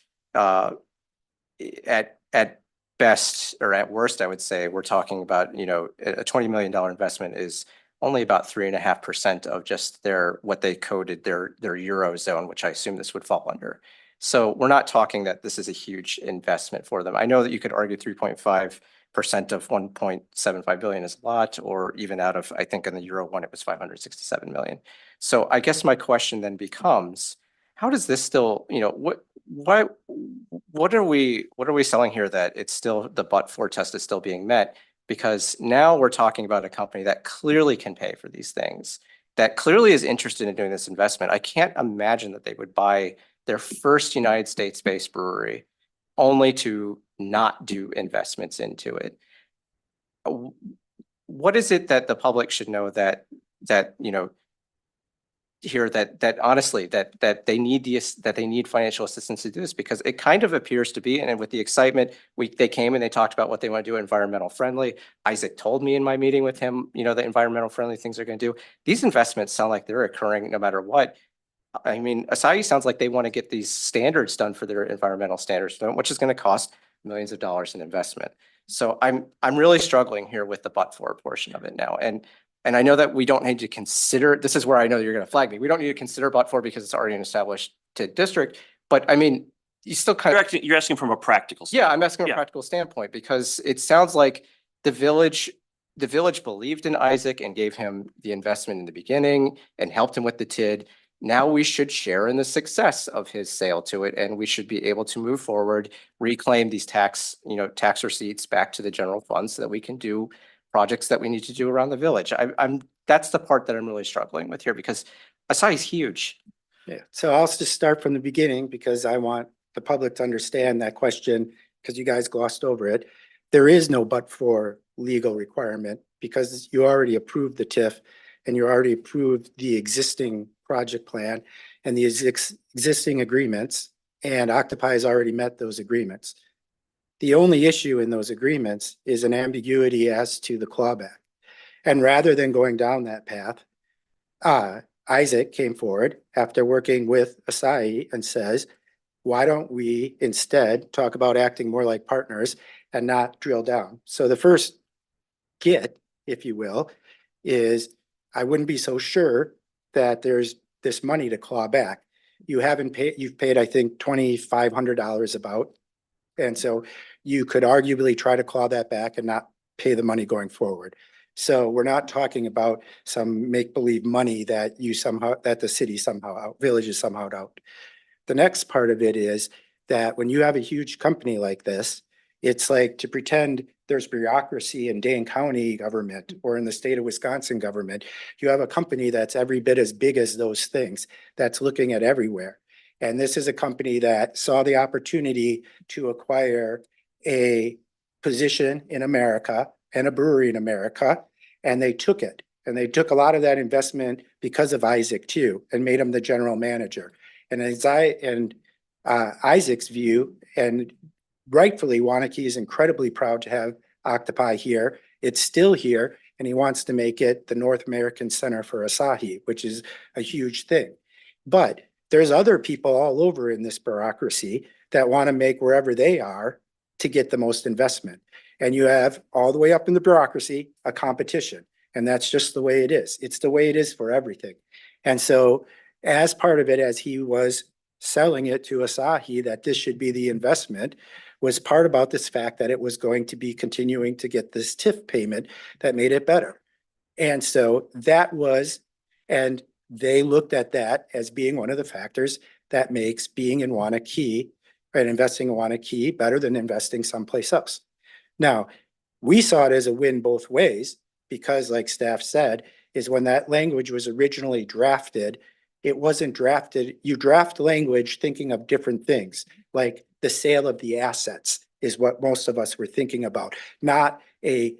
at best or at worst, I would say we're talking about, a $20 million investment is only about 3.5% of just what they coded their Eurozone, which I assume this would fall under. So we're not talking that this is a huge investment for them. I know that you could argue 3.5% of 1.75 billion is a lot, or even out of, I think in the Euro one, it was 567 million. So I guess my question then becomes, how does this still, what are we selling here that it's still, the but-for test is still being met? Because now we're talking about a company that clearly can pay for these things, that clearly is interested in doing this investment. I can't imagine that they would buy their first United States-based brewery only to not do investments into it. What is it that the public should know that here that honestly that they need financial assistance to do this? Because it kind of appears to be, and with the excitement, they came and they talked about what they want to do environmental friendly. Isaac told me in my meeting with him, the environmental friendly things they're going to do. These investments sound like they're occurring no matter what. I mean, Asahi sounds like they want to get these standards done for their environmental standards, which is going to cost millions of dollars in investment. So I'm really struggling here with the but-for portion of it now. And I know that we don't need to consider, this is where I know you're going to flag me. We don't need to consider but-for because it's already an established district. But I mean, you still kind of. You're asking from a practical Yeah, standpoint. I'm asking from a practical standpoint because it sounds like the village believed in Isaac and gave him the investment in the beginning and helped him with the TID. Now we should share in the success of his sale to it, and we should be able to move forward, reclaim these tax receipts back to the general fund so that we can do projects that we need to do around the village. That's the part that I'm really struggling with here because Asahi's huge. Yeah, so I'll just start from the beginning because I want the public to understand that question because you guys glossed over it. There is no but-for legal requirement because you already approved the TIF and you already approved the existing project plan and the existing agreements, and Octopi has already met those agreements. The only issue in those agreements is an ambiguity as to the clawback. And rather than going down that path, Isaac came forward after working with Asahi and says, why don't we instead talk about acting more like partners and not drill down? So the first get, if you will, is I wouldn't be so sure that there's this money to claw back. You've paid, I think, $2,500 about. And so you could arguably try to claw that back and not pay the money going forward. So we're not talking about some make-believe money that the city village is somehow out. The next part of it is that when you have a huge company like this, it's like to pretend there's bureaucracy in Dane County government or in the state of Wisconsin government. You have a company that's every bit as big as those things, that's looking at everywhere. And this is a company that saw the opportunity to acquire a position in America and a brewery in America, and they took it. And they took a lot of that investment because of Isaac too, and made him the general manager. And Isaac's view, and rightfully, Waunakee is incredibly proud to have Octopi here. It's still here. and he wants to make it the North American Center for Asahi, which is a huge thing. But there's other people all over in this bureaucracy that want to make wherever they are to get the most investment. And you have all the way up in the bureaucracy, a competition. And that's just the way it is. It's the way it is for everything. And so as part of it, as he was selling it to Asahi, that this should be the investment, was part about this fact that it was going to be continuing to get this TIF payment that made it better. And so that was, and they looked at that as being one of the factors that makes being in Waunakee and investing in Waunakee better than investing someplace else. Now, we saw it as a win both ways because, like staff said, is when that language was originally drafted, it wasn't drafted, you draft language thinking of different things, like the sale of the assets is what most of us were thinking about, not a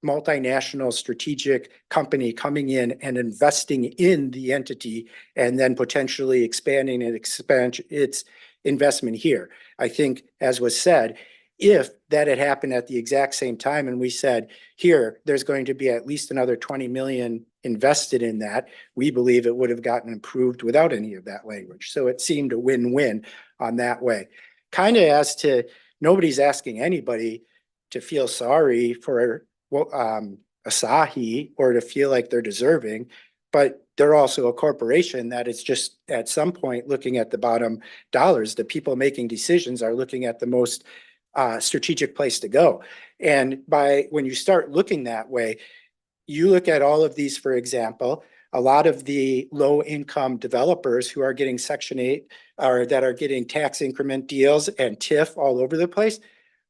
multinational strategic company coming in and investing in the entity and then potentially expanding its investment here. I think, as was said, if that had happened at the exact same time and we said, here, there's going to be at least another 20 million invested in that, we believe it would have gotten approved without any of that language. So it seemed a win-win on that way. Kind of as to, nobody's asking anybody to feel sorry for Asahi or to feel like they're deserving, but they're also a corporation that is just at some point looking at the bottom dollars. The people making decisions are looking at the most strategic place to go. And when you start looking that way, you look at all of these, for example, a lot of the low income developers who are getting Section 8 or that are getting tax increment deals and TIF all over the place.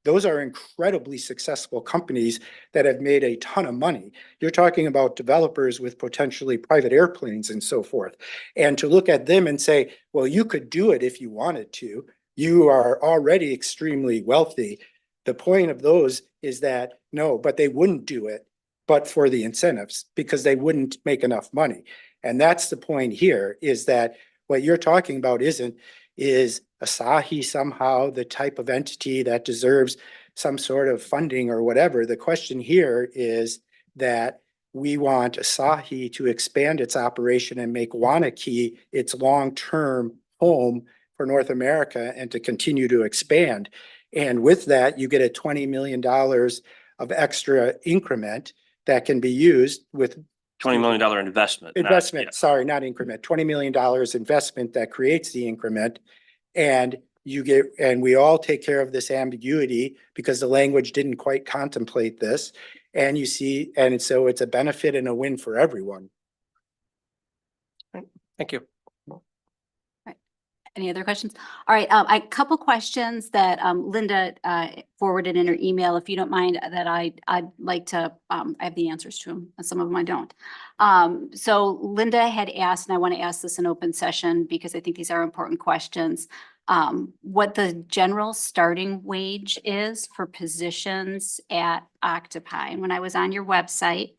Those are incredibly successful companies that have made a ton of money. You're talking about developers with potentially private airplanes and so forth. And to look at them and say, well, you could do it if you wanted to. You are already extremely wealthy. The point of those is that no, but they wouldn't do it but for the incentives because they wouldn't make enough money. And that's the point here, is that what you're talking about is Asahi somehow the type of entity that deserves some sort of funding or whatever. The question here is that we want Asahi to expand its operation and make Waunakee its long-term home for North America and to continue to expand. And with that, you get a $20 million of extra increment that can be used with $20 million investment. Sorry, not increment, $20 million investment that creates the increment. And we all take care of this ambiguity because the language didn't quite contemplate this. And you see, and so it's a benefit and a win for everyone. Thank you. Any other questions? All right, a couple questions that Linda forwarded in her email. If you don't mind, that I'd like to, I have the answers to them, and some of them I don't. So Linda had asked, and I want to ask this in open session because I think these are important questions, what the general starting wage is for positions at Octopi. And when I was on your website,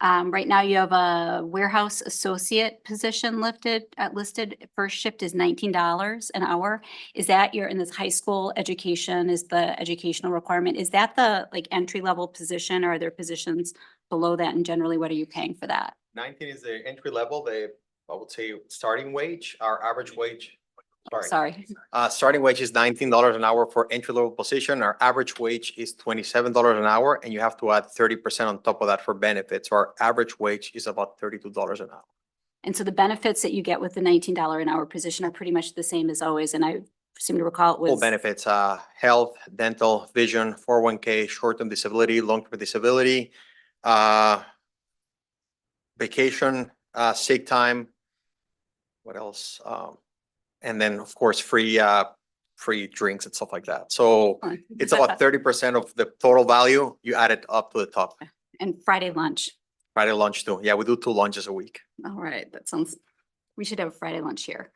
right now you have a warehouse associate position listed. First shift is $19 an hour. Is that in this high school education is the educational requirement? Is that the entry level position, or are there positions below that? And generally, what are you paying for that? 19 is the entry level. I would say starting wage, our average wage. Sorry. Starting wage is $19 an hour for entry level position. Our average wage is $27 an hour, and you have to add 30% on top of that for benefits. So our average wage is about $32 an hour. And so the benefits that you get with the $19 an hour position are pretty much the same as always. And I seem to recall it was Full benefits, health, dental, vision, 401k, short-term disability, long-term disability, vacation, sick time. What else? And then of course, free drinks and stuff like that. So it's about 30% of the total value. You add it up to the top. and Friday lunch. Friday lunch too. Yeah, we do 2 lunches a week. All right, that sounds, we should have a Friday lunch here.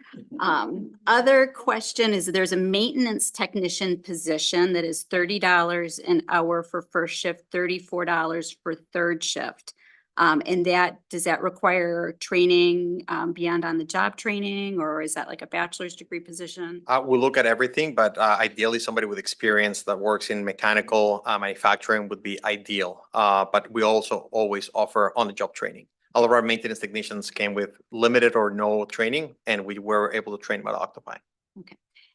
Other question is, there's a maintenance technician position that is $30 an hour for first shift, $34 for third shift. And does that require training, beyond on the job training, or is that like a bachelor's degree position? We'll look at everything, but ideally somebody with experience that works in mechanical manufacturing would be ideal. But we also always offer on-the-job training. All of our maintenance technicians came with limited or no training, and we were able to train them at Octopi.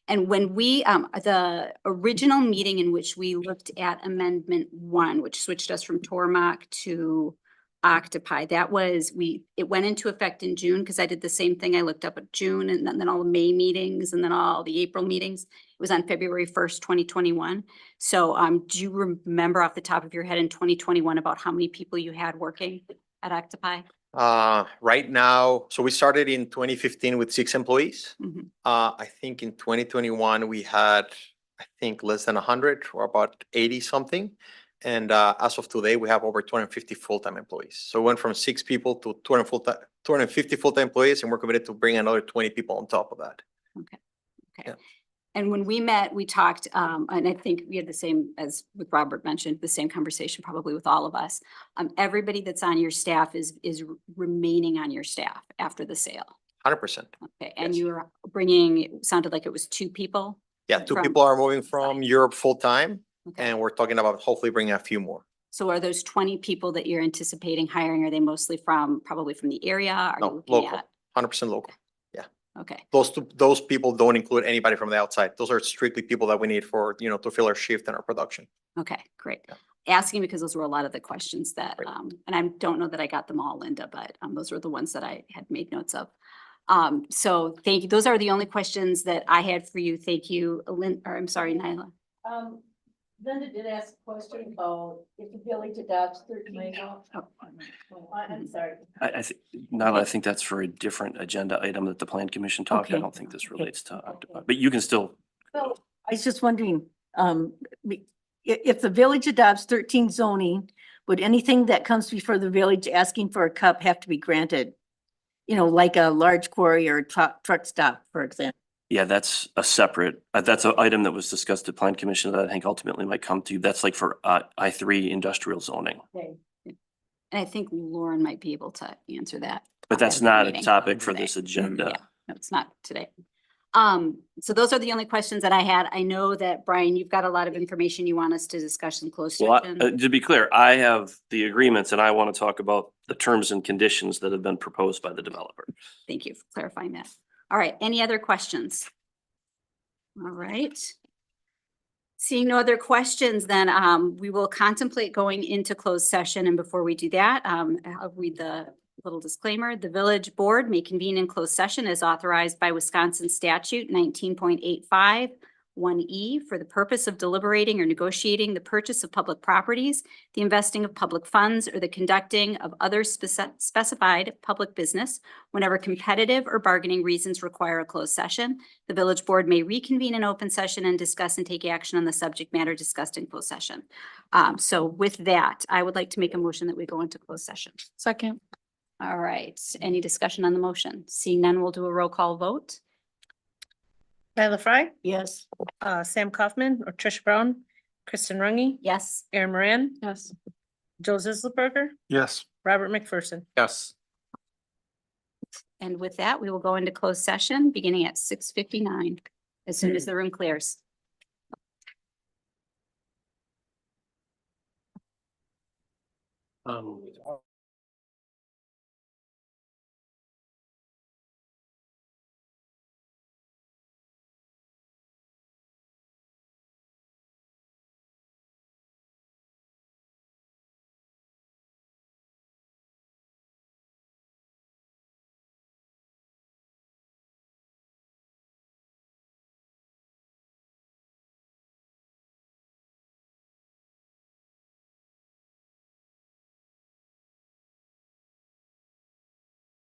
And when we, the original meeting in which we looked at Amendment 1, which switched us from Tormach to Octopi, it went into effect in June, because I did the same thing. I looked up at June and then all the May meetings and then all the April meetings. It was on February 1st, 2021. So do you remember off the top of your head in 2021 about how many people you had working at Octopi? Right now, so we started in 2015 with 6 employees. Mhm. I think in 2021, we had, I think, less than 100 or about 80 something. And as of today, we have over 250 full-time employees. So we went from 6 people to 250 full-time employees, and we're committed to bring another 20 people on top of that. Okay. Yeah. And when we met, we talked, and I think we had the same, as with Robert mentioned, the same conversation probably with all of us. Everybody that's on your staff is remaining on your staff after the sale. 100%. Okay, and Yes. you were bringing, it sounded like it was 2 people. Yeah, 2 From- people are moving from Europe full-time, Okay. and we're talking about hopefully bringing a few more. So are those 20 people that you're anticipating hiring, are they mostly probably from the area? Are you No, looking local, at- 100% local. Okay, Those people don't include anybody from the outside. Those are strictly people that we need for, to fill our shift and our production. okay, great. Yeah. Asking because those were a lot of the questions that, Right. and I don't know that I got them all, Linda, but those were the ones that I had made notes of. So thank you. Those are the only questions that I had for you. Thank you, I'm sorry, Nyla. Linda did ask a question about if the village adopts 13. I'm sorry. I think, Nyla, I think that's for a different agenda item that the plan commission talked. I Okay. don't think this Okay. relates to Octopi, but you can still, So I was just wondering, if the village adopts 13 zoning, would anything that comes before the village asking for a cup have to be granted? Like a large quarry or truck stop, for example. yeah, that's a separate, that's an item that was discussed at plan commission that I think ultimately might come to. That's like for I3 industrial zoning. Okay. And I think Lauren might be able to answer that. But that's after the not a meeting topic for today. this agenda. Yeah, no, it's not today. So those are the only questions that I had. I know that, Brian, you've got a lot of information you want us to discuss in closed Well, session. to be clear, I have the agreements and I want to talk about the terms and conditions that have been proposed by the developer. Thank you for clarifying that. All right, any other questions? All right. Seeing no other questions, then we will contemplate going into closed session. And before we do that, I'll read the little disclaimer. The village board may convene in closed session as authorized by Wisconsin statute 19.85 1E for the purpose of deliberating or negotiating the purchase of public properties, the investing of public funds, or the conducting of other specified public business whenever competitive or bargaining reasons require a closed session. The village board may reconvene in open session and discuss and take action on the subject matter discussed in closed session. So with that, I would like to make a motion that we go into closed session. Second. All right, any discussion on the motion? Seeing none, we'll do a roll call vote. Nyla Fry, Yes. Sam Kaufman or Tricia Brown, Kristen Rungy, Yes. Aaron Moran, Yes. Joe Zisselberger, Yes. Robert McPherson. Yes. And with that, we will go into closed session beginning at 6:59, as soon as the room clears.